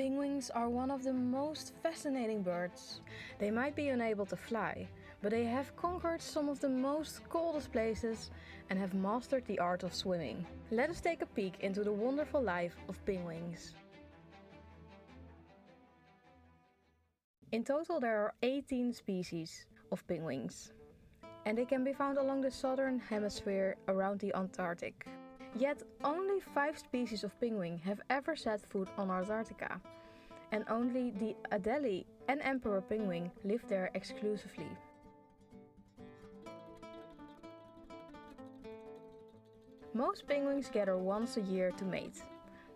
Penguins are one of the most fascinating birds. They might be unable to fly, but they have conquered some of the most coldest places and have mastered the art of swimming. Let us take a peek into the wonderful life of penguins. In total there are 18 species of penguins, and they can be found along the southern hemisphere around the Antarctic. Yet only 5 species of penguin have ever set foot on Antarctica, and only the Adelie and Emperor penguin live there exclusively. Most penguins gather once a year to mate.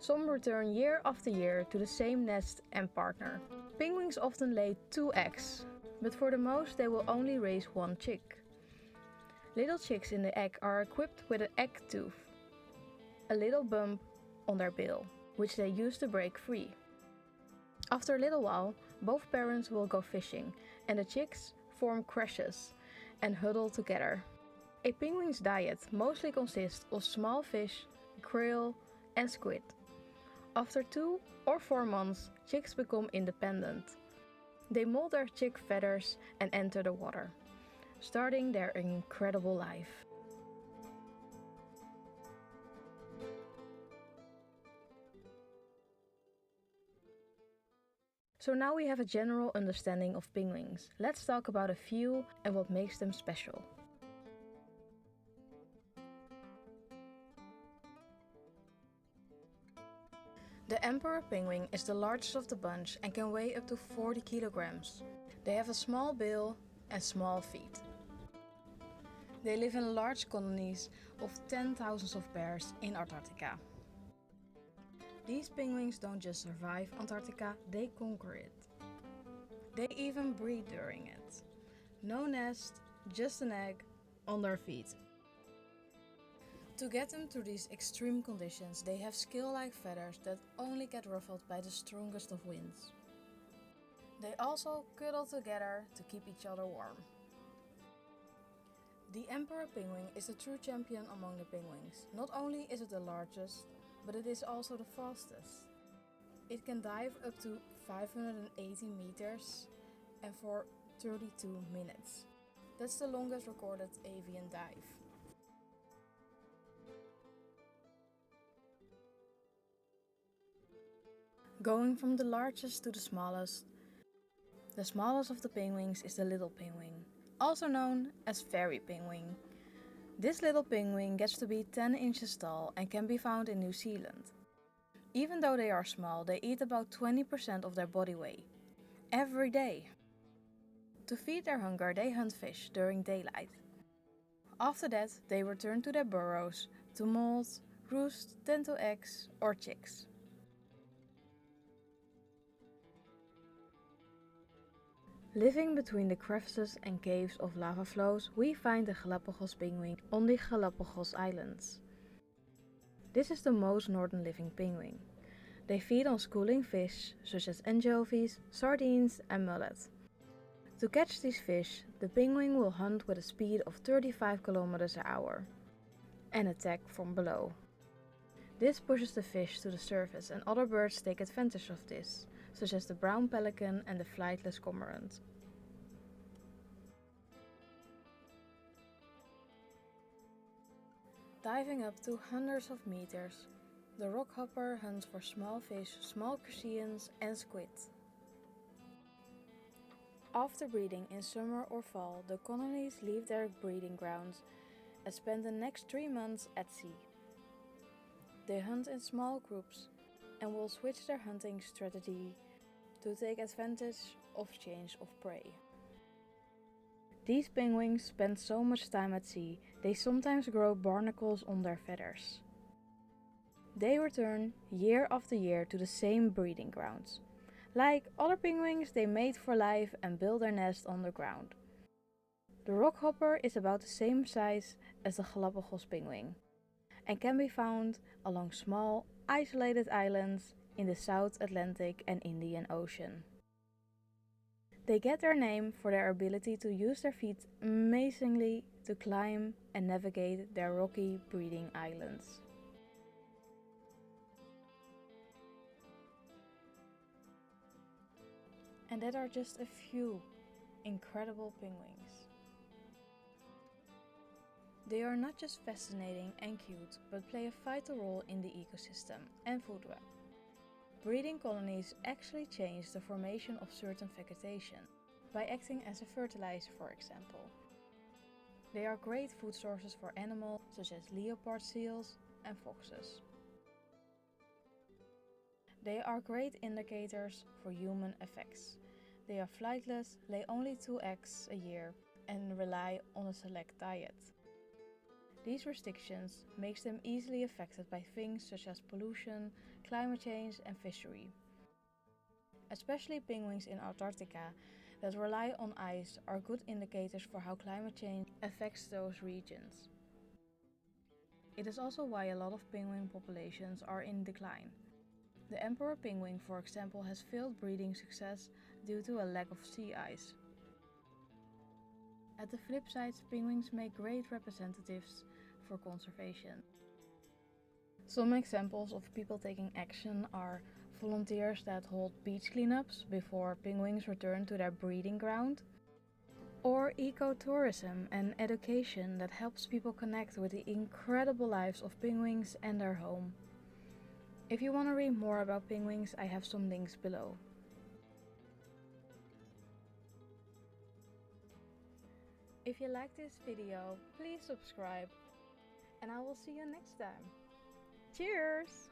Some return year after year to the same nest and partner. Penguins often lay 2 eggs, but for the most they will only raise 1 chick. Little chicks in the egg are equipped with an egg tooth, a little bump on their bill, which they use to break free. After a little while, both parents will go fishing, and the chicks form creches and huddle together. A penguin's diet mostly consists of small fish, krill, and squid. After 2 or 4 months, chicks become independent. They mold their chick feathers and enter the water, starting their incredible life. So now we have a general understanding of penguins. Let's talk about a few and what makes them special. The emperor penguin is the largest of the bunch and can weigh up to 40 kilograms. They have a small bill and small feet. They live in large colonies of 10,000s of pairs in Antarctica. These penguins don't just survive Antarctica, they conquer it. They even breed during it. No nest, just an egg on their feet. To get them through these extreme conditions, they have scale-like feathers that only get ruffled by the strongest of winds. They also cuddle together to keep each other warm. The emperor penguin is a true champion among the penguins. Not only is it the largest, but it is also the fastest. It can dive up to 580 meters and for 32 minutes. That's the longest recorded avian dive. Going from the largest to the smallest of the penguins is the little penguin, also known as fairy penguin. This little penguin gets to be 10 inches tall and can be found in New Zealand. Even though they are small, they eat about 20% of their body weight every day. To feed their hunger, they hunt fish during daylight. After that, they return to their burrows to molt, roost, tend to eggs or chicks. Living between the crevices and caves of lava flows, we find the Galapagos penguin on the Galapagos Islands. This is the most northern living penguin. They feed on schooling fish such as anchovies, sardines and mullet. To catch these fish, the penguin will hunt with a speed of 35 km an hour and attack from below. This pushes the fish to the surface and other birds take advantage of this, such as the brown pelican and the flightless cormorant. Diving up to hundreds of meters, the Rockhopper hunts for small fish, small crustaceans and squid. After breeding in summer or fall, the colonies leave their breeding grounds and spend the next 3 months at sea. They hunt in small groups and will switch their hunting strategy to take advantage of change of prey. These penguins spend so much time at sea, they sometimes grow barnacles on their feathers. They return year after year to the same breeding grounds. Like other penguins, they mate for life and build their nest on the ground. The Rockhopper is about the same size as the Galapagos penguin and can be found along small, isolated islands in the South Atlantic and Indian Ocean. They get their name for their ability to use their feet amazingly to climb and navigate their rocky breeding islands. And that are just a few incredible penguins. They are not just fascinating and cute, but play a vital role in the ecosystem and food web. Breeding colonies actually change the formation of certain vegetation, by acting as a fertilizer, for example. They are great food sources for animals such as leopard seals and foxes. They are great indicators for human effects. They are flightless, lay only 2 eggs a year, and rely on a select diet. These restrictions make them easily affected by things such as pollution, climate change and fishery. Especially penguins in Antarctica that rely on ice are good indicators for how climate change affects those regions. It is also why a lot of penguin populations are in decline. The emperor penguin, for example, has failed breeding success due to a lack of sea ice. At the flip side, penguins make great representatives for conservation. Some examples of people taking action are volunteers that hold beach cleanups before penguins return to their breeding ground, or ecotourism and education that helps people connect with the incredible lives of penguins and their home. If you want to read more about penguins, I have some links below. If you like this video, please subscribe, and I will see you next time. Cheers!